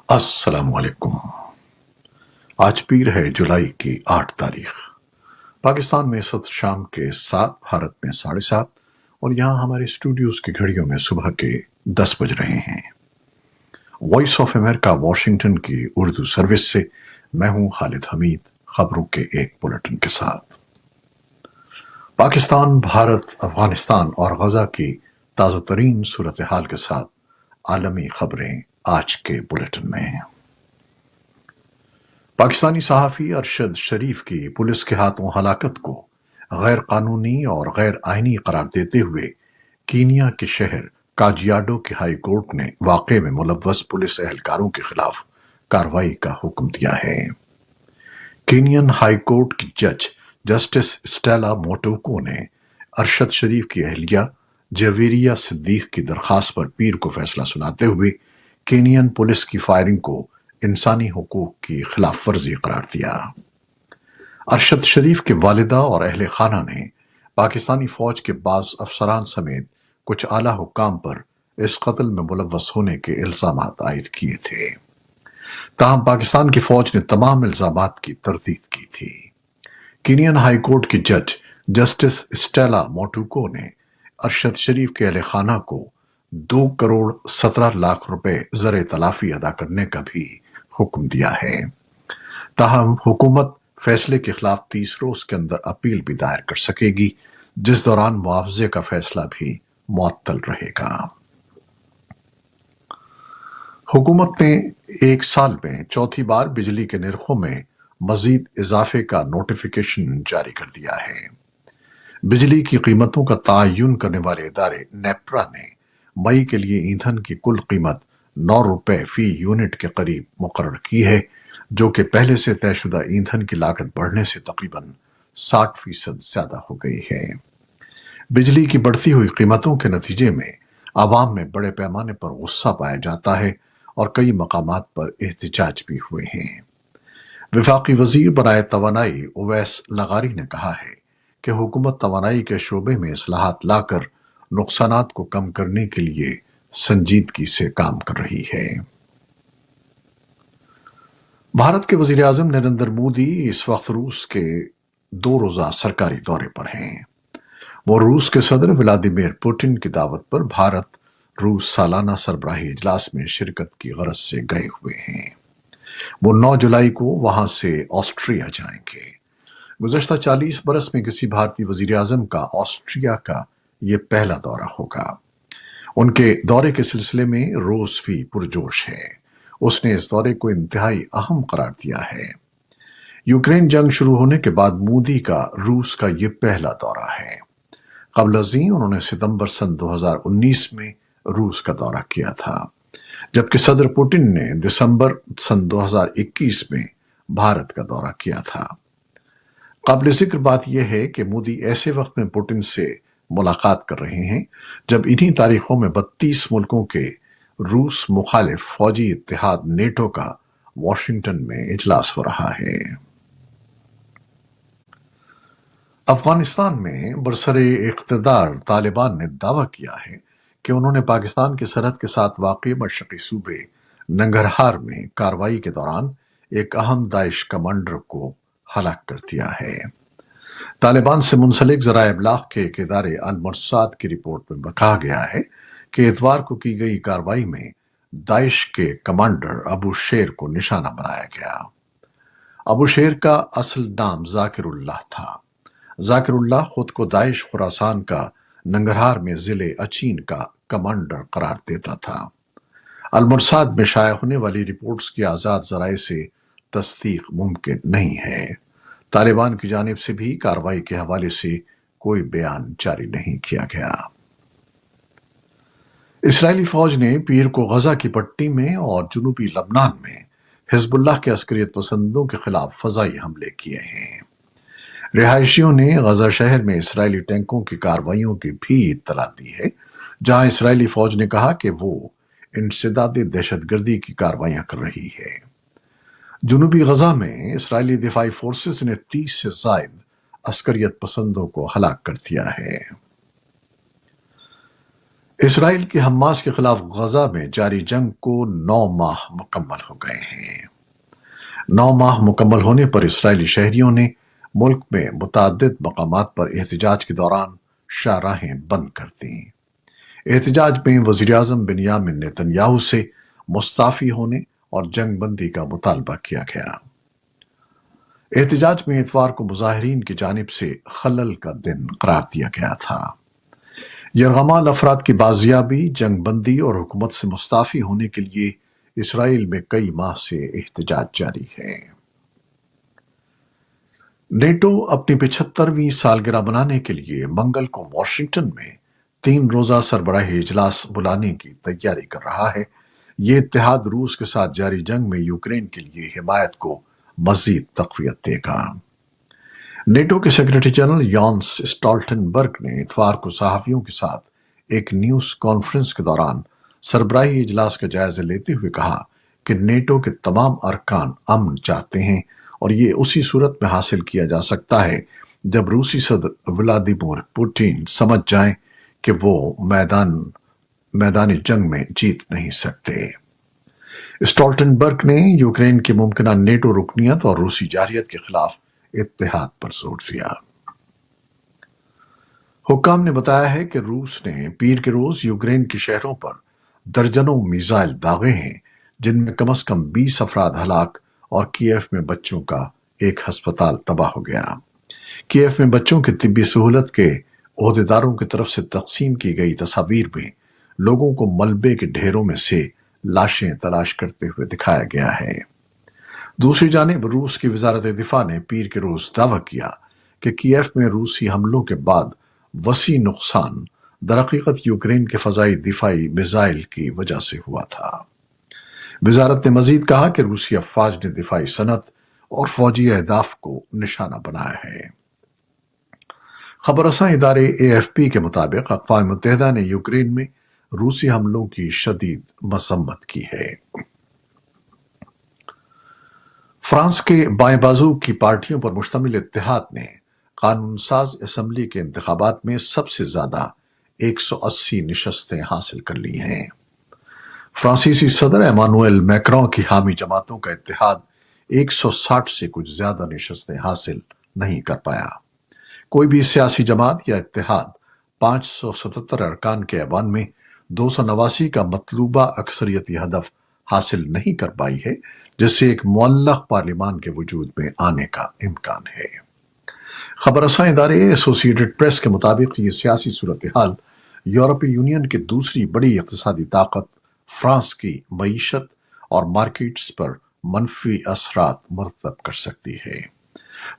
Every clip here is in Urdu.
السلام علیکم۔ آج پیر ہے جولائی کی 8 تاریخ۔ پاکستان میں صد شام کے 7، بھارت میں 7:30، اور یہاں ہمارے اسٹوڈیوز کی گھڑیوں میں صبح کے 10 بج رہے ہیں۔ وائس آف امریکہ واشنگٹن کی اردو سروس سے میں ہوں خالد حمید، خبروں کے ایک بلیٹن کے ساتھ۔ پاکستان، بھارت، افغانستان اور غزہ کی تازہ ترین صورتحال کے ساتھ عالمی خبریں آج کے بلیٹن میں ہیں۔ پاکستانی صحافی ارشد شریف کی پولیس کے ہاتھوں ہلاکت کو غیر قانونی اور غیر آئینی قرار دیتے ہوئے کینیا کے شہر کاجیاڈو کی ہائی کورٹ نے واقعے میں ملوث پولیس اہلکاروں کے خلاف کارروائی کا حکم دیا ہے۔ کینین ہائی کورٹ کی جج جسٹس اسٹیلا موٹوکو نے ارشد شریف کی اہلیہ جویریہ صدیق کی درخواست پر پیر کو فیصلہ سناتے ہوئے کینین پولیس کی فائرنگ کو انسانی حقوق کی خلاف ورزی قرار دیا۔ ارشد شریف کے والدہ اور اہل خانہ نے پاکستانی فوج کے بعض افسران سمیت کچھ اعلیٰ حکام پر اس قتل میں ملوث ہونے کے الزامات عائد کیے تھے، تاہم پاکستان کی فوج نے تمام الزامات کی تردید کی تھی۔ کینین ہائی کورٹ کی جج جسٹس اسٹیلا موٹوکو نے ارشد شریف کے اہل خانہ کو 2 کروڑ 17 لاکھ روپے زر تلافی ادا کرنے کا بھی حکم دیا ہے، تاہم حکومت فیصلے کے خلاف 30 روز کے اندر اپیل بھی دائر کر سکے گی، جس دوران معاوضے کا فیصلہ بھی معطل رہے گا۔ حکومت نے ایک سال میں چوتھی بار بجلی کے نرخوں میں مزید اضافے کا نوٹیفیکیشن جاری کر دیا ہے۔ بجلی کی قیمتوں کا تعین کرنے والے ادارے نیپرا نے مئی کے لیے ایندھن کی کل قیمت 9 روپے فی یونٹ کے قریب مقرر کی ہے، جو کہ پہلے سے طے شدہ ایندھن کی لاگت بڑھنے سے تقریباً 60% زیادہ ہو گئی ہے۔ بجلی کی بڑھتی ہوئی قیمتوں کے نتیجے میں عوام میں بڑے پیمانے پر غصہ پایا جاتا ہے اور کئی مقامات پر احتجاج بھی ہوئے ہیں۔ وفاقی وزیر برائے توانائی اویس لغاری نے کہا ہے کہ حکومت توانائی کے شعبے میں اصلاحات لا کر نقصانات کو کم کرنے کے لیے سنجیدگی سے کام کر رہی ہے۔ بھارت کے وزیر اعظم نریندر مودی اس وقت روس کے 2 روزہ سرکاری دورے پر ہیں۔ وہ روس کے صدر ولادیمیر پوٹن کی دعوت پر بھارت روس سالانہ سربراہی اجلاس میں شرکت کی غرض سے گئے ہوئے ہیں۔ وہ 9 جولائی کو وہاں سے آسٹریا جائیں گے۔ گزشتہ 40 برس میں کسی بھارتی وزیر اعظم کا آسٹریا کا یہ پہلا دورہ ہوگا۔ ان کے دورے کے سلسلے میں روس بھی پرجوش ہے۔ اس نے اس دورے کو انتہائی اہم قرار دیا ہے۔ یوکرین جنگ شروع ہونے کے بعد مودی کا روس کا یہ پہلا دورہ ہے۔ قبل ازیں انہوں نے ستمبر سن 2019 میں روس کا دورہ کیا تھا، جبکہ صدر پوٹن نے دسمبر سن 2021 میں بھارت کا دورہ کیا تھا۔ قابل ذکر بات یہ ہے کہ مودی ایسے وقت میں پوٹن سے ملاقات کر رہے ہیں جب انہی تاریخوں میں 32 ملکوں کے روس مخالف فوجی اتحاد نیٹو کا واشنگٹن میں اجلاس ہو رہا ہے۔ افغانستان میں برسر اقتدار طالبان نے دعویٰ کیا ہے کہ انہوں نے پاکستان کی سرحد کے ساتھ واقع مشرقی صوبے ننگرہار میں کارروائی کے دوران ایک اہم داعش کمانڈر کو ہلاک کر دیا ہے۔ طالبان سے منسلک ذرائع ابلاغ کے ایک ادارے المرصاد کی رپورٹ میں کہا گیا ہے کہ اتوار کو کی گئی کارروائی میں داعش کے کمانڈر ابو شیر کو نشانہ بنایا گیا۔ ابو شیر کا اصل نام ذاکر اللہ تھا۔ ذاکر اللہ خود کو داعش خراسان کا ننگرہار میں ضلع اچین کا کمانڈر قرار دیتا تھا۔ المرصاد میں شائع ہونے والی رپورٹس کی آزاد ذرائع سے تصدیق ممکن نہیں ہے۔ طالبان کی جانب سے بھی کارروائی کے حوالے سے کوئی بیان جاری نہیں کیا گیا۔ اسرائیلی فوج نے پیر کو غزہ کی پٹی میں اور جنوبی لبنان میں حزب اللہ کے عسکریت پسندوں کے خلاف فضائی حملے کیے ہیں۔ رہائشیوں نے غزہ شہر میں اسرائیلی ٹینکوں کی کارروائیوں کی بھی اطلاع دی ہے، جہاں اسرائیلی فوج نے کہا کہ وہ انسداد دہشت گردی کی کارروائیاں کر رہی ہے۔ جنوبی غزہ میں اسرائیلی دفاعی فورسز نے 30 سے زائد عسکریت پسندوں کو ہلاک کر دیا ہے۔ اسرائیل کی حماس کے خلاف غزہ میں جاری جنگ کو 9 ماہ مکمل ہو گئے ہیں۔ 9 ماہ مکمل ہونے پر اسرائیلی شہریوں نے ملک میں متعدد مقامات پر احتجاج کے دوران شاہراہیں بند کر دیں۔ احتجاج میں وزیراعظم بنیامین نیتن یاہو سے مستعفی ہونے اور جنگ بندی کا مطالبہ کیا گیا۔ احتجاج میں اتوار کو مظاہرین کی جانب سے خلل کا دن قرار دیا گیا تھا۔ یرغمال افراد کی بازیابی، جنگ بندی اور حکومت سے مستعفی ہونے کے لیے اسرائیل میں کئی ماہ سے احتجاج جاری ہے۔ نیٹو اپنی 75ویں سالگرہ منانے کے لیے منگل کو واشنگٹن میں 3 روزہ سربراہی اجلاس بلانے کی تیاری کر رہا ہے۔ یہ اتحاد روس کے ساتھ جاری جنگ میں یوکرین کے لیے حمایت کو مزید تقویت دے گا۔ نیٹو کے سیکرٹری جنرل یانس اسٹالٹنبرگ نے اتوار کو صحافیوں کے ساتھ ایک نیوز کانفرنس کے دوران سربراہی اجلاس کا جائزہ لیتے ہوئے کہا کہ نیٹو کے تمام ارکان امن چاہتے ہیں اور یہ اسی صورت میں حاصل کیا جا سکتا ہے جب روسی صدر ولادیمیر پوٹین سمجھ جائیں کہ وہ میدان جنگ میں جیت نہیں سکتے۔ اسٹالٹنبرگ نے یوکرین کی ممکنہ نیٹو رکنیت اور روسی جارحیت کے خلاف اتحاد پر زور دیا۔ حکام نے بتایا ہے کہ روس نے پیر کے روز یوکرین کے شہروں پر درجنوں میزائل داغے ہیں، جن میں کم از کم 20 افراد ہلاک اور کیف میں بچوں کا ایک ہسپتال تباہ ہو گیا۔ کیف میں بچوں کی طبی سہولت کے عہدیداروں کی طرف سے تقسیم کی گئی تصاویر میں لوگوں کو ملبے کے ڈھیروں میں سے لاشیں تلاش کرتے ہوئے دکھایا گیا ہے۔ دوسری جانب روس کی وزارت دفاع نے پیر کے روز دعویٰ کیا کہ کیف میں روسی حملوں کے بعد وسیع نقصان درحقیقت یوکرین کے فضائی دفاعی میزائل کی وجہ سے ہوا تھا۔ وزارت نے مزید کہا کہ روسی افواج نے دفاعی صنعت اور فوجی اہداف کو نشانہ بنایا ہے۔ خبر رساں ادارے AFP کے مطابق اقوام متحدہ نے یوکرین میں روسی حملوں کی شدید مذمت کی ہے۔ فرانس کے بائیں بازو کی پارٹیوں پر مشتمل اتحاد نے قانون ساز اسمبلی کے انتخابات میں سب سے زیادہ 180 نشستیں حاصل کر لی ہیں۔ فرانسیسی صدر ایمانوئل میکروں کی حامی جماعتوں کا اتحاد 160 سے کچھ زیادہ نشستیں حاصل نہیں کر پایا۔ کوئی بھی سیاسی جماعت یا اتحاد 577 ارکان کے ایوان میں 289 کا مطلوبہ اکثریتی ہدف حاصل نہیں کر پائی ہے، جس سے ایک معلق پارلیمان کے وجود میں آنے کا امکان ہے۔ خبر رساں ادارے ایسوسی ایٹڈ پریس کے مطابق یہ سیاسی صورتحال یورپی یونین کی دوسری بڑی اقتصادی طاقت فرانس کی معیشت اور مارکیٹس پر منفی اثرات مرتب کر سکتی ہے۔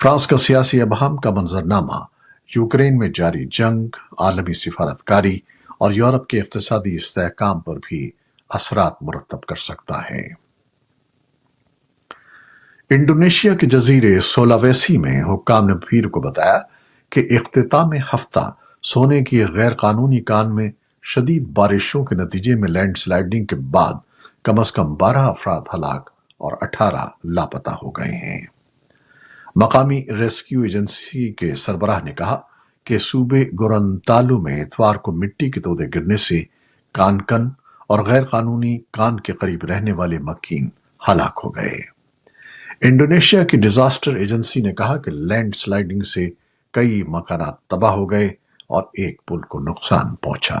فرانس کا سیاسی ابہام کا منظرنامہ یوکرین میں جاری جنگ، عالمی سفارتکاری اور یورپ کے اقتصادی استحکام پر بھی اثرات مرتب کر سکتا ہے۔ انڈونیشیا کے جزیرے سولاویسی میں حکام نے پیر کو بتایا کہ اختتام ہفتہ سونے کی غیر قانونی کان میں شدید بارشوں کے نتیجے میں لینڈ سلائڈنگ کے بعد کم از کم 12 افراد ہلاک اور 18 لاپتہ ہو گئے ہیں۔ مقامی ریسکیو ایجنسی کے سربراہ نے کہا کہ صوبے گورنتالو میں اتوار کو مٹی کے تودے گرنے سے کانکن اور غیر قانونی کان کے قریب رہنے والے مکین ہلاک ہو گئے۔ انڈونیشیا کی ڈیزاسٹر ایجنسی نے کہا کہ لینڈ سلائڈنگ سے کئی مکانات تباہ ہو گئے اور ایک پل کو نقصان پہنچا۔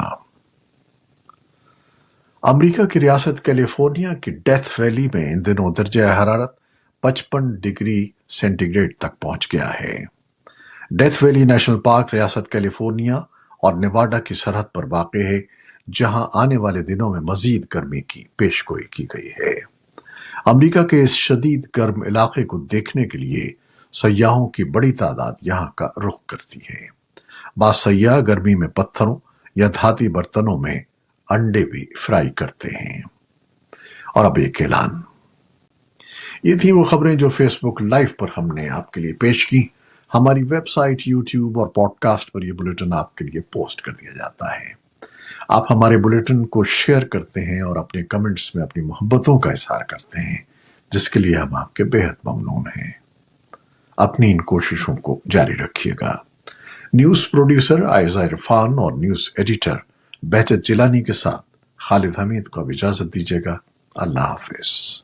امریکہ کی ریاست کیلیفورنیا کی ڈیتھ ویلی میں ان دنوں درجہ حرارت 55 ڈگری سینٹی گریڈ تک پہنچ گیا ہے۔ ڈیتھ ویلی نیشنل پارک ریاست کیلیفورنیا اور نیواڈا کی سرحد پر واقع ہے، جہاں آنے والے دنوں میں مزید گرمی کی پیشگوئی کی گئی ہے۔ امریکہ کے اس شدید گرم علاقے کو دیکھنے کے لیے سیاحوں کی بڑی تعداد یہاں کا رخ کرتی ہے۔ بعض سیاح گرمی میں پتھروں یا دھاتی برتنوں میں انڈے بھی فرائی کرتے ہیں۔ اور اب ایک اعلان۔ یہ تھی وہ خبریں جو فیس بک لائیو پر ہم نے آپ کے لیے پیش کی۔ ہماری ویب سائٹ، یوٹیوب اور پوڈ کاسٹ پر یہ بلیٹن آپ کے لیے پوسٹ کر دیا جاتا ہے۔ آپ ہمارے بلیٹن کو شیئر کرتے ہیں اور اپنے کمنٹس میں اپنی محبتوں کا اظہار کرتے ہیں، جس کے لیے ہم آپ کے بےحد ممنون ہیں۔ اپنی ان کوششوں کو جاری رکھیے گا۔ نیوز پروڈیوسر عائزہ عرفان اور نیوز ایڈیٹر بہجت جیلانی کے ساتھ خالد حمید کو اب اجازت دیجیے گا۔ اللہ حافظ۔